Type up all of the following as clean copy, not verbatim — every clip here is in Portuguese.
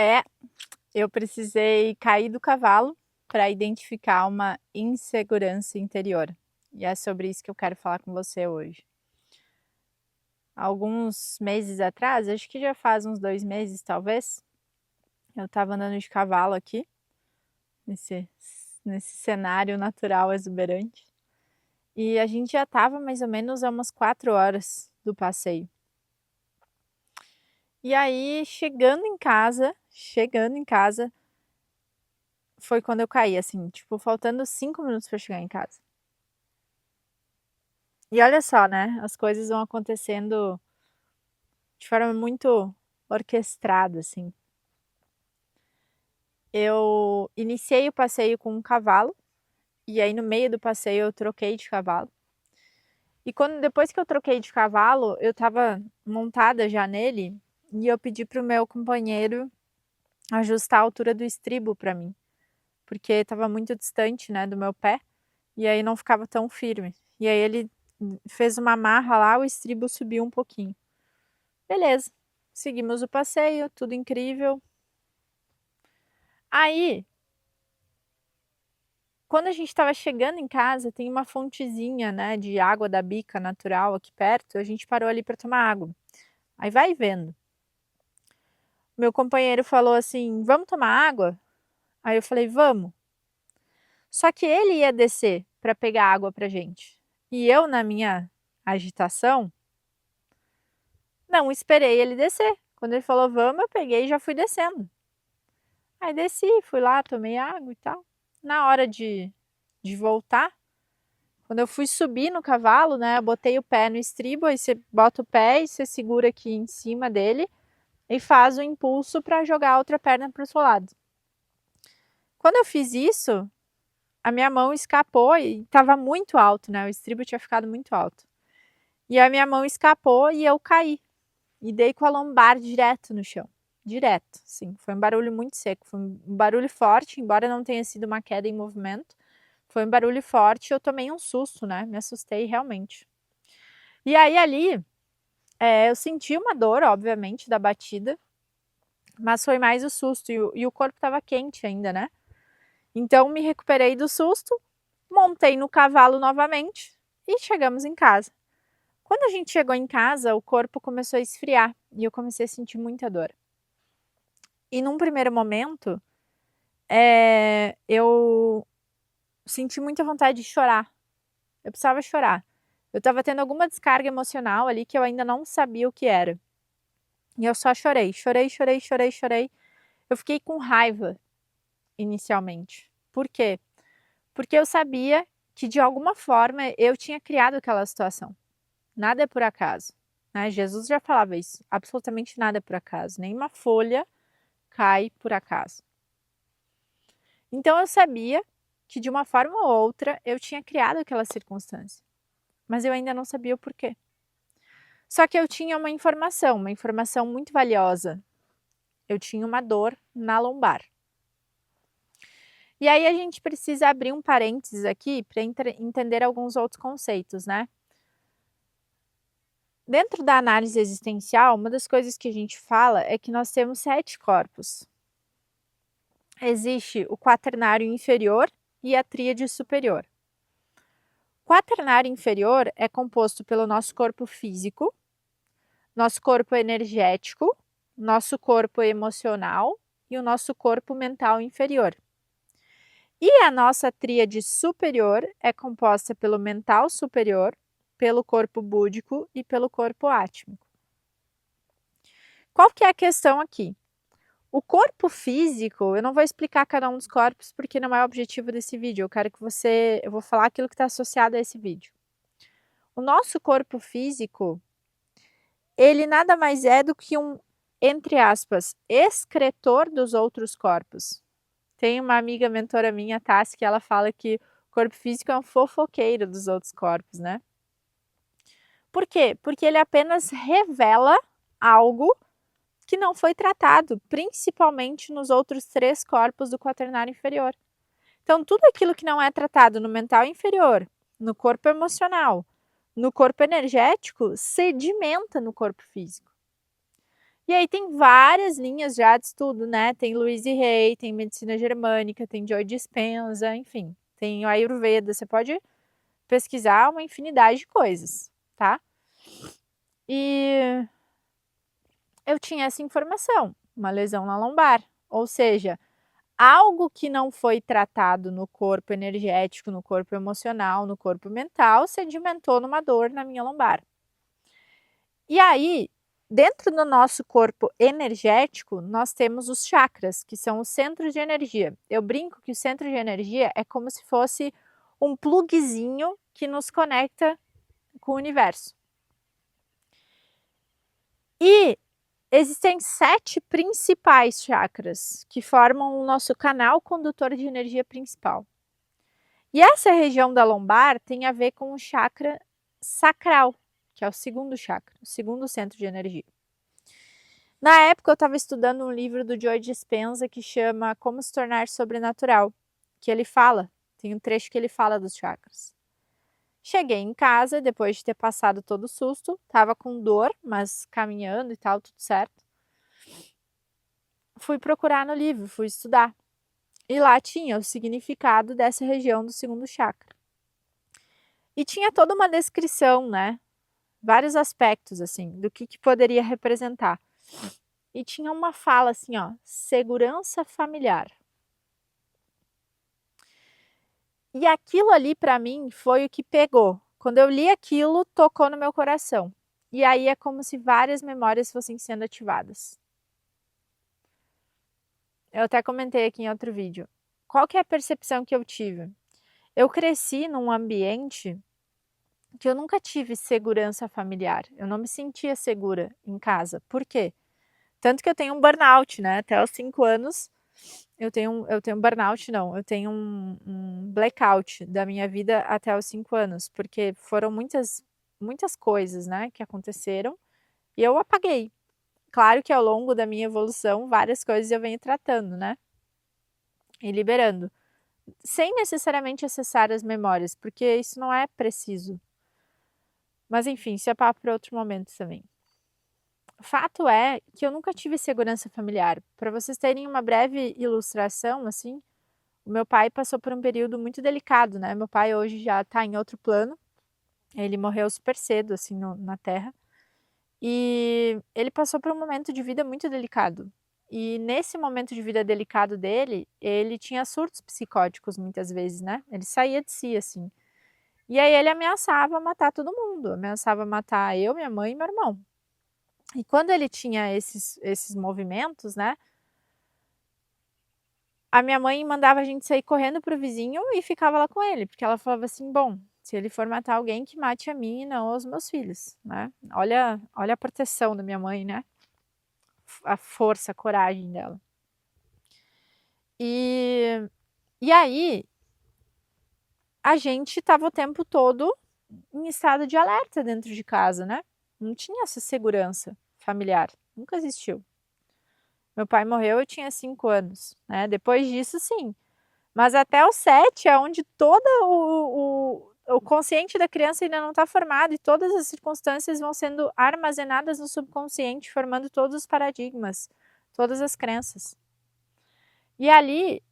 É, eu precisei cair do cavalo para identificar uma insegurança interior. E é sobre isso que eu quero falar com você hoje. Alguns meses atrás, acho que já faz uns 2 meses talvez, eu estava andando de cavalo aqui, nesse, nesse cenário natural exuberante. E a gente já estava mais ou menos a umas 4 horas do passeio. E aí, chegando em casa, foi quando eu caí, assim, tipo, faltando 5 minutos para chegar em casa. E olha só, né? As coisas vão acontecendo de forma muito orquestrada, assim. Eu iniciei o passeio com um cavalo, e aí no meio do passeio eu troquei de cavalo. E depois que eu troquei de cavalo, eu estava montada já nele, e eu pedi para o meu companheiro ajustar a altura do estribo para mim, porque estava muito distante, né, do meu pé, e aí não ficava tão firme. E aí ele fez uma amarra lá, o estribo subiu um pouquinho. Beleza, seguimos o passeio, tudo incrível. Aí, quando a gente estava chegando em casa, tem uma fontezinha, né, de água da bica natural aqui perto, a gente parou ali para tomar água. Aí vai vendo. Meu companheiro falou assim: "Vamos tomar água?" Aí eu falei: "Vamos." Só que ele ia descer para pegar água pra gente. E eu, na minha agitação, não esperei ele descer. Quando ele falou vamos, eu peguei e já fui descendo. Aí desci, fui lá, tomei água e tal. Na hora de voltar, quando eu fui subir no cavalo, né, eu botei o pé no estribo, aí você bota o pé e você segura aqui em cima dele e faz o impulso para jogar a outra perna para o seu lado. Quando eu fiz isso, a minha mão escapou e estava muito alto, né? O estribo tinha ficado muito alto. E a minha mão escapou e eu caí. E dei com a lombar direto no chão. Direto, sim. Foi um barulho muito seco. Foi um barulho forte, embora não tenha sido uma queda em movimento. Foi um barulho forte e eu tomei um susto, né? Me assustei realmente. E aí ali, eu senti uma dor, obviamente, da batida. Mas foi mais o susto. E o corpo estava quente ainda, né? Então me recuperei do susto, montei no cavalo novamente e chegamos em casa. Quando a gente chegou em casa, o corpo começou a esfriar e eu comecei a sentir muita dor. E num primeiro momento, eu senti muita vontade de chorar. Eu precisava chorar. Eu estava tendo alguma descarga emocional ali que eu ainda não sabia o que era. E eu só chorei, chorei, chorei, chorei, chorei. Eu fiquei com raiva inicialmente. Por quê? Porque eu sabia que de alguma forma eu tinha criado aquela situação. Nada é por acaso, né? Jesus já falava isso. Absolutamente nada é por acaso. Nenhuma folha cai por acaso. Então eu sabia que de uma forma ou outra eu tinha criado aquela circunstância, mas eu ainda não sabia o porquê. Só que eu tinha uma informação muito valiosa. Eu tinha uma dor na lombar. E aí a gente precisa abrir um parênteses aqui para entender alguns outros conceitos, né? Dentro da análise existencial, uma das coisas que a gente fala é que nós temos 7 corpos. Existe o quaternário inferior e a tríade superior. O quaternário inferior é composto pelo nosso corpo físico, nosso corpo energético, nosso corpo emocional e o nosso corpo mental inferior. E a nossa tríade superior é composta pelo mental superior, pelo corpo búdico e pelo corpo átmico. Qual que é a questão aqui? O corpo físico, eu não vou explicar cada um dos corpos porque não é o objetivo desse vídeo. Eu vou falar aquilo que está associado a esse vídeo. O nosso corpo físico, ele nada mais é do que um, entre aspas, excretor dos outros corpos. Tem uma amiga mentora minha, Tassi, que ela fala que o corpo físico é um fofoqueiro dos outros corpos, né? Por quê? Porque ele apenas revela algo que não foi tratado, principalmente nos outros 3 corpos do quaternário inferior. Então, tudo aquilo que não é tratado no mental inferior, no corpo emocional, no corpo energético, sedimenta no corpo físico. E aí tem várias linhas já de estudo, né? Tem Louise Hay, tem medicina germânica, tem Joe Dispenza, enfim, tem o Ayurveda. Você pode pesquisar uma infinidade de coisas, tá? E eu tinha essa informação, uma lesão na lombar, ou seja, algo que não foi tratado no corpo energético, no corpo emocional, no corpo mental, sedimentou numa dor na minha lombar. E aí, dentro do nosso corpo energético, nós temos os chakras, que são os centros de energia. Eu brinco que o centro de energia é como se fosse um pluguezinho que nos conecta com o universo. E existem 7 principais chakras que formam o nosso canal condutor de energia principal. E essa região da lombar tem a ver com o chakra sacral, que é o segundo chakra, o segundo centro de energia. Na época eu estava estudando um livro do Joe Dispenza que chama Como se tornar sobrenatural, que ele fala, tem um trecho que ele fala dos chakras. Cheguei em casa, depois de ter passado todo o susto, estava com dor, mas caminhando e tal, tudo certo. Fui procurar no livro, fui estudar. E lá tinha o significado dessa região do segundo chakra. E tinha toda uma descrição, né? Vários aspectos, assim, do que poderia representar. E tinha uma fala assim, ó, segurança familiar. E aquilo ali para mim foi o que pegou. Quando eu li aquilo, tocou no meu coração. E aí é como se várias memórias fossem sendo ativadas. Eu até comentei aqui em outro vídeo. Qual que é a percepção que eu tive? Eu cresci num ambiente que eu nunca tive segurança familiar. Eu não me sentia segura em casa. Por quê? Tanto que eu tenho um burnout, né? Até os 5 anos eu tenho burnout, não. Eu tenho um blackout da minha vida até os 5 anos, porque foram muitas coisas, né, que aconteceram e eu apaguei. Claro que ao longo da minha evolução, várias coisas eu venho tratando, né? E liberando. Sem necessariamente acessar as memórias, porque isso não é preciso. Mas enfim, isso é papo para outro momento também. Fato é que eu nunca tive segurança familiar. Para vocês terem uma breve ilustração, assim, o meu pai passou por um período muito delicado, né? Meu pai hoje já está em outro plano. Ele morreu super cedo, assim, na Terra. E ele passou por um momento de vida muito delicado. E nesse momento de vida delicado dele, ele tinha surtos psicóticos muitas vezes, né? Ele saía de si, assim. E aí ele ameaçava matar todo mundo, ameaçava matar eu, minha mãe e meu irmão. E quando ele tinha esses movimentos, né? A minha mãe mandava a gente sair correndo pro vizinho e ficava lá com ele, porque ela falava assim: bom, se ele for matar alguém, que mate a mim e não os meus filhos, né? Olha a proteção da minha mãe, né? A força, a coragem dela. E aí, a gente estava o tempo todo em estado de alerta dentro de casa, né? Não tinha essa segurança familiar, nunca existiu. Meu pai morreu, eu tinha 5 anos, né? Depois disso, sim. Mas até os 7 é onde todo o consciente da criança ainda não está formado e todas as circunstâncias vão sendo armazenadas no subconsciente, formando todos os paradigmas, todas as crenças. E ali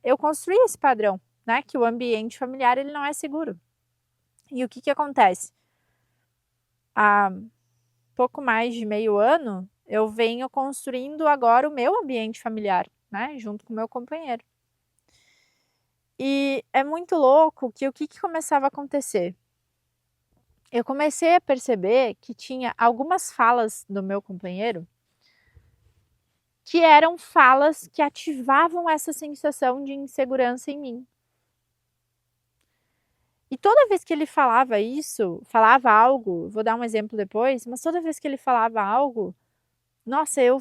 eu construí esse padrão, né? Que o ambiente familiar ele não é seguro. E o que acontece? Há pouco mais de meio ano, eu venho construindo agora o meu ambiente familiar, né? Junto com o meu companheiro. E é muito louco que o que começava a acontecer? Eu comecei a perceber que tinha algumas falas do meu companheiro que eram falas que ativavam essa sensação de insegurança em mim. E toda vez que ele falava isso, falava algo, vou dar um exemplo depois, mas toda vez que ele falava algo, nossa, eu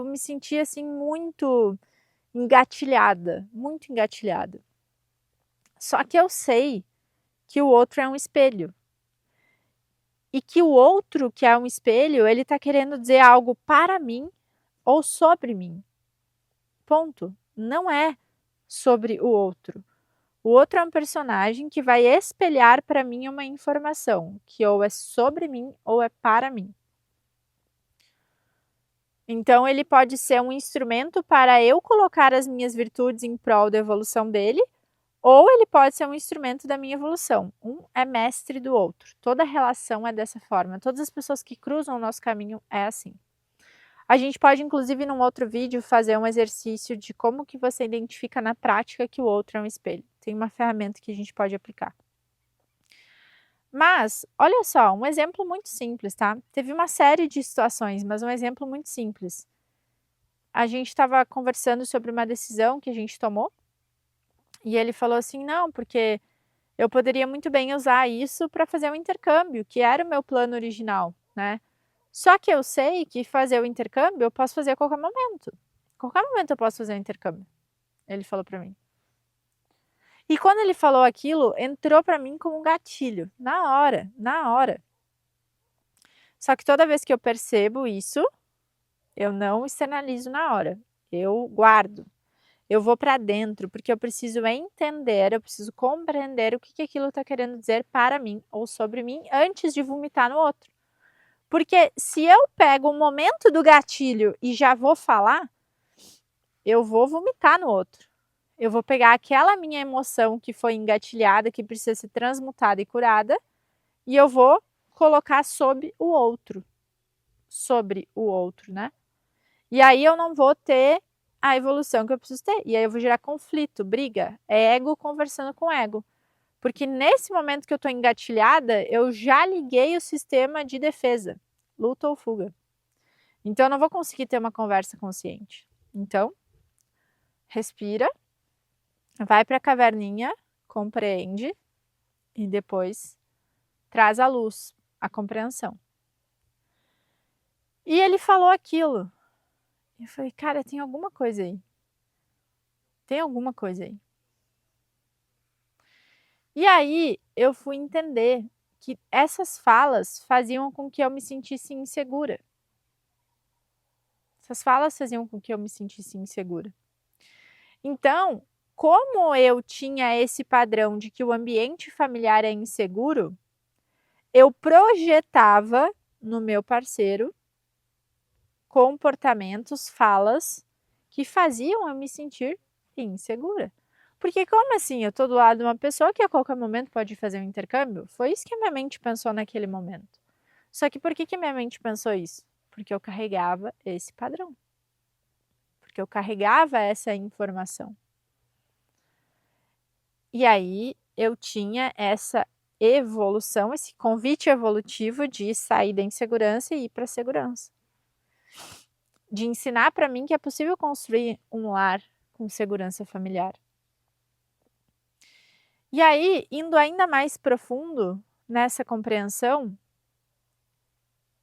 me sentia assim muito engatilhada, muito engatilhada. Só que eu sei que o outro é um espelho. E que o outro, que é um espelho, ele está querendo dizer algo para mim ou sobre mim. Ponto. Não é sobre o outro. O outro é um personagem que vai espelhar para mim uma informação que ou é sobre mim ou é para mim. Então, ele pode ser um instrumento para eu colocar as minhas virtudes em prol da evolução dele, ou ele pode ser um instrumento da minha evolução. Um é mestre do outro. Toda relação é dessa forma. Todas as pessoas que cruzam o nosso caminho é assim. A gente pode, inclusive, num outro vídeo, fazer um exercício de como que você identifica na prática que o outro é um espelho. Tem uma ferramenta que a gente pode aplicar. Mas, olha só, um exemplo muito simples, tá? Teve uma série de situações, mas um exemplo muito simples. A gente estava conversando sobre uma decisão que a gente tomou, e ele falou assim: não, porque eu poderia muito bem usar isso para fazer um intercâmbio, que era o meu plano original, né? Só que eu sei que fazer o intercâmbio eu posso fazer a qualquer momento. Qualquer momento eu posso fazer o intercâmbio, ele falou para mim. E quando ele falou aquilo, entrou para mim como um gatilho, na hora, na hora. Só que toda vez que eu percebo isso, eu não externalizo na hora, eu guardo. Eu vou para dentro, porque eu preciso entender, eu preciso compreender o que que aquilo está querendo dizer para mim ou sobre mim antes de vomitar no outro. Porque se eu pego o momento do gatilho e já vou falar, eu vou vomitar no outro. Eu vou pegar aquela minha emoção que foi engatilhada, que precisa ser transmutada e curada, e eu vou colocar sobre o outro. Sobre o outro, né? E aí eu não vou ter a evolução que eu preciso ter. E aí eu vou gerar conflito, briga. É ego conversando com ego. Porque nesse momento que eu estou engatilhada, eu já liguei o sistema de defesa. Luta ou fuga. Então eu não vou conseguir ter uma conversa consciente. Então, respira, vai para a caverninha, compreende e depois traz à luz a compreensão. E ele falou aquilo. Eu falei, cara, tem alguma coisa aí. Tem alguma coisa aí. E aí eu fui entender que essas falas faziam com que eu me sentisse insegura. Essas falas faziam com que eu me sentisse insegura. Então, como eu tinha esse padrão de que o ambiente familiar é inseguro, eu projetava no meu parceiro comportamentos, falas que faziam eu me sentir insegura. Porque como assim? Eu tô do lado de uma pessoa que a qualquer momento pode fazer um intercâmbio? Foi isso que a minha mente pensou naquele momento. Só que por que minha mente pensou isso? Porque eu carregava esse padrão. Porque eu carregava essa informação. E aí eu tinha essa evolução, esse convite evolutivo de sair da insegurança e ir para a segurança. De ensinar para mim que é possível construir um lar com segurança familiar. E aí, indo ainda mais profundo nessa compreensão,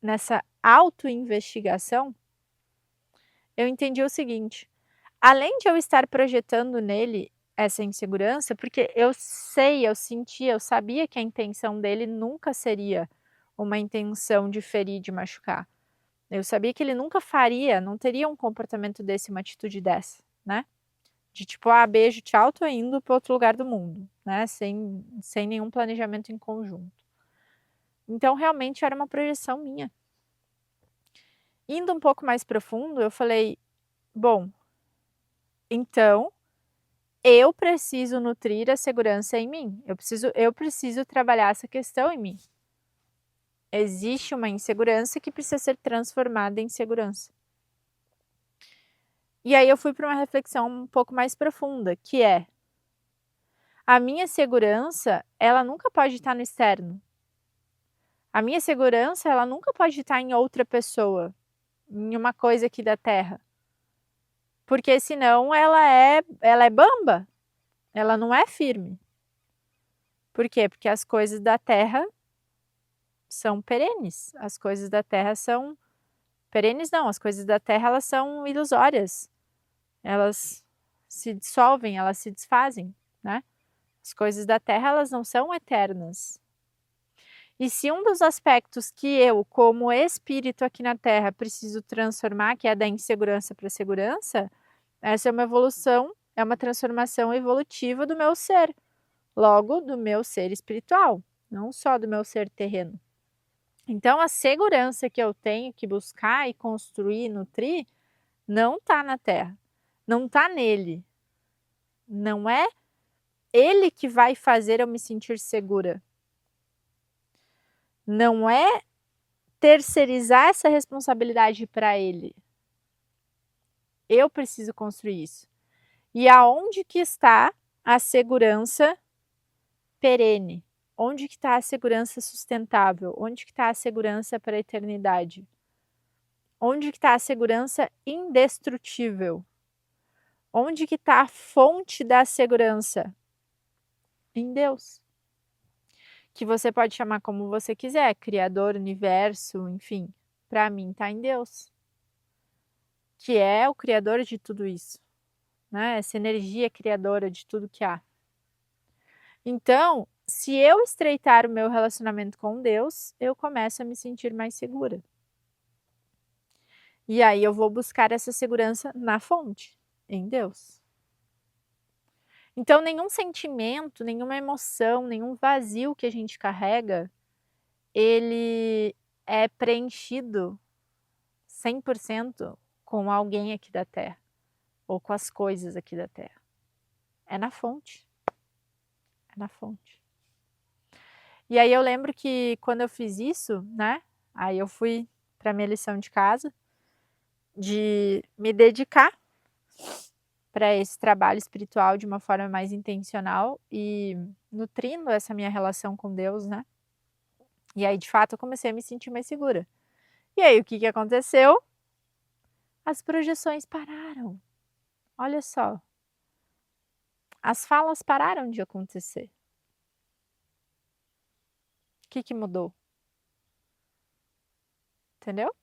nessa autoinvestigação, eu entendi o seguinte: além de eu estar projetando nele essa insegurança, porque eu sei, eu sentia, eu sabia que a intenção dele nunca seria uma intenção de ferir, de machucar. Eu sabia que ele nunca faria, não teria um comportamento desse, uma atitude dessa, né? De tipo, ah, beijo, tchau, tô indo para outro lugar do mundo, né? Sem nenhum planejamento em conjunto. Então, realmente era uma projeção minha. Indo um pouco mais profundo, eu falei, bom, então eu preciso nutrir a segurança em mim. Eu preciso trabalhar essa questão em mim. Existe uma insegurança que precisa ser transformada em segurança. E aí eu fui para uma reflexão um pouco mais profunda, que é: a minha segurança, ela nunca pode estar no externo. A minha segurança, ela nunca pode estar em outra pessoa, em uma coisa aqui da Terra. Porque senão ela é bamba, ela não é firme. Por quê? Porque as coisas da Terra são perenes. As coisas da Terra são perenes não, as coisas da Terra elas são ilusórias. Elas se dissolvem, elas se desfazem, né? As coisas da Terra elas não são eternas. E se um dos aspectos que eu, como espírito aqui na Terra, preciso transformar, que é da insegurança para a segurança, essa é uma evolução, é uma transformação evolutiva do meu ser, logo do meu ser espiritual, não só do meu ser terreno. Então, a segurança que eu tenho que buscar e construir, nutrir, não está na terra, não está nele. Não é ele que vai fazer eu me sentir segura. Não é terceirizar essa responsabilidade para ele. Eu preciso construir isso. E aonde que está a segurança perene? Onde que está a segurança sustentável? Onde que está a segurança para a eternidade? Onde que está a segurança indestrutível? Onde que está a fonte da segurança? Em Deus. Que você pode chamar como você quiser, Criador, Universo, enfim. Para mim está em Deus. Que é o Criador de tudo isso, né? Essa energia criadora de tudo que há. Então, se eu estreitar o meu relacionamento com Deus, eu começo a me sentir mais segura. E aí eu vou buscar essa segurança na fonte, em Deus. Então, nenhum sentimento, nenhuma emoção, nenhum vazio que a gente carrega, ele é preenchido 100% com alguém aqui da Terra, ou com as coisas aqui da Terra. É na fonte. É na fonte. E aí eu lembro que quando eu fiz isso, né, aí eu fui para minha lição de casa, de me dedicar para esse trabalho espiritual de uma forma mais intencional e nutrindo essa minha relação com Deus, né. E aí, de fato, eu comecei a me sentir mais segura. E aí, o que que aconteceu? As projeções pararam. Olha só. As falas pararam de acontecer. O que que mudou? Entendeu?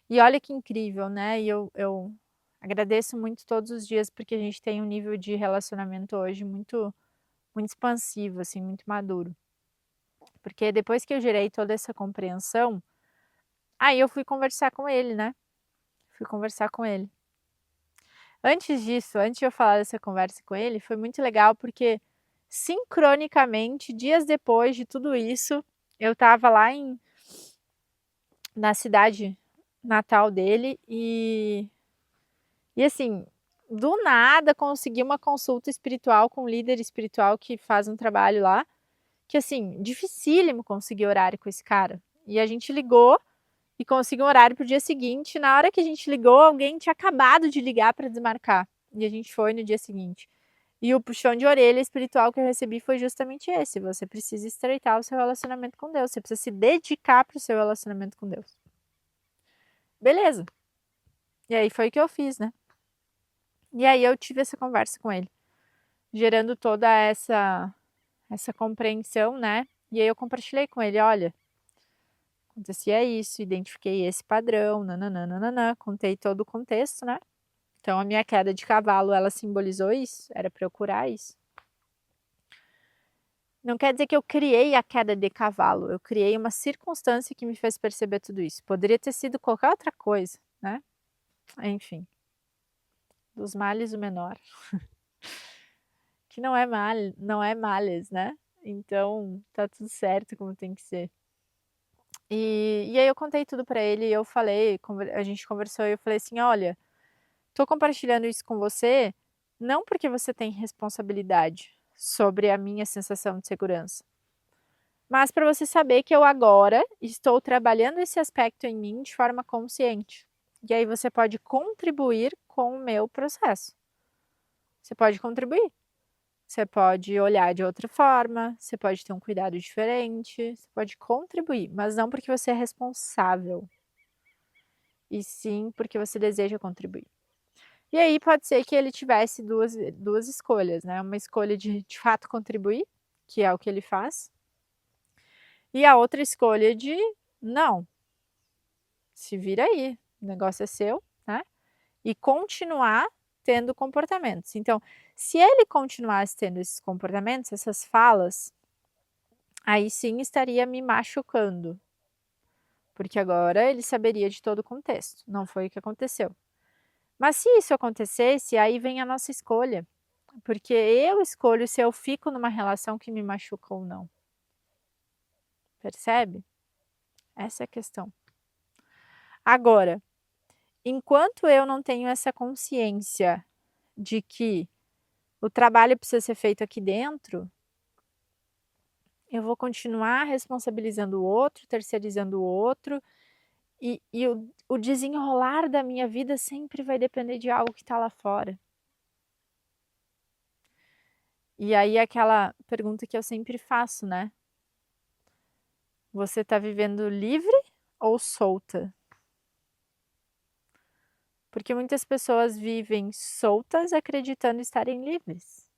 E olha que incrível, né? E eu agradeço muito todos os dias porque a gente tem um nível de relacionamento hoje muito expansivo, assim, muito maduro. Porque depois que eu gerei toda essa compreensão, aí eu fui conversar com ele, né? Fui conversar com ele. Antes disso, antes de eu falar dessa conversa com ele, foi muito legal porque sincronicamente, dias depois de tudo isso, eu estava lá na cidade natal dele e assim, do nada consegui uma consulta espiritual com um líder espiritual que faz um trabalho lá, que assim, dificílimo conseguir horário com esse cara. E a gente ligou e conseguiu um horário para o dia seguinte. Na hora que a gente ligou, alguém tinha acabado de ligar para desmarcar. E a gente foi no dia seguinte. E o puxão de orelha espiritual que eu recebi foi justamente esse: você precisa estreitar o seu relacionamento com Deus, você precisa se dedicar para o seu relacionamento com Deus. Beleza. E aí foi o que eu fiz, né? E aí eu tive essa conversa com ele, gerando toda essa compreensão, né? E aí eu compartilhei com ele: olha, acontecia isso, identifiquei esse padrão, nananana, contei todo o contexto, né? Então a minha queda de cavalo, ela simbolizou isso, era para eu curar isso. Não quer dizer que eu criei a queda de cavalo, eu criei uma circunstância que me fez perceber tudo isso. Poderia ter sido qualquer outra coisa, né? Enfim, dos males o menor. Que não é mal, não é males, né? Então tá tudo certo como tem que ser. E aí eu contei tudo para ele e eu falei, a gente conversou e eu falei assim: olha, tô compartilhando isso com você não porque você tem responsabilidade sobre a minha sensação de segurança, mas para você saber que eu agora estou trabalhando esse aspecto em mim de forma consciente. E aí você pode contribuir com o meu processo. Você pode contribuir. Você pode olhar de outra forma, você pode ter um cuidado diferente, você pode contribuir, mas não porque você é responsável, e sim porque você deseja contribuir. E aí pode ser que ele tivesse duas escolhas, né? Uma escolha de fato contribuir, que é o que ele faz, e a outra escolha de não, se vira aí, o negócio é seu, né? E continuar tendo comportamentos. Então, se ele continuasse tendo esses comportamentos, essas falas, aí sim estaria me machucando, porque agora ele saberia de todo o contexto. Não foi o que aconteceu. Mas se isso acontecesse, aí vem a nossa escolha, porque eu escolho se eu fico numa relação que me machuca ou não. Percebe? Essa é a questão. Agora, enquanto eu não tenho essa consciência de que o trabalho precisa ser feito aqui dentro, eu vou continuar responsabilizando o outro, terceirizando o outro, e o desenrolar da minha vida sempre vai depender de algo que está lá fora. E aí aquela pergunta que eu sempre faço, né? Você está vivendo livre ou solta? Porque muitas pessoas vivem soltas acreditando estarem livres.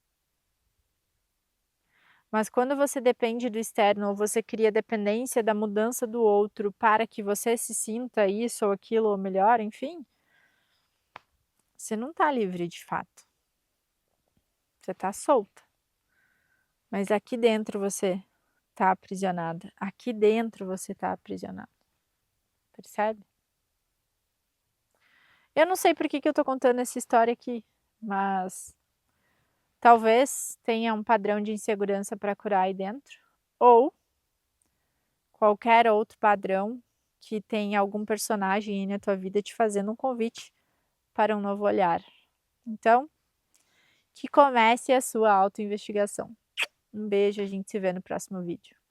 Mas quando você depende do externo ou você cria dependência da mudança do outro para que você se sinta isso ou aquilo ou melhor, enfim, você não está livre de fato. Você está solta. Mas aqui dentro você está aprisionada. Aqui dentro você está aprisionado. Percebe? Eu não sei por que eu estou contando essa história aqui, mas talvez tenha um padrão de insegurança para curar aí dentro, ou qualquer outro padrão que tenha algum personagem aí na tua vida te fazendo um convite para um novo olhar. Então, que comece a sua autoinvestigação. Um beijo, a gente se vê no próximo vídeo.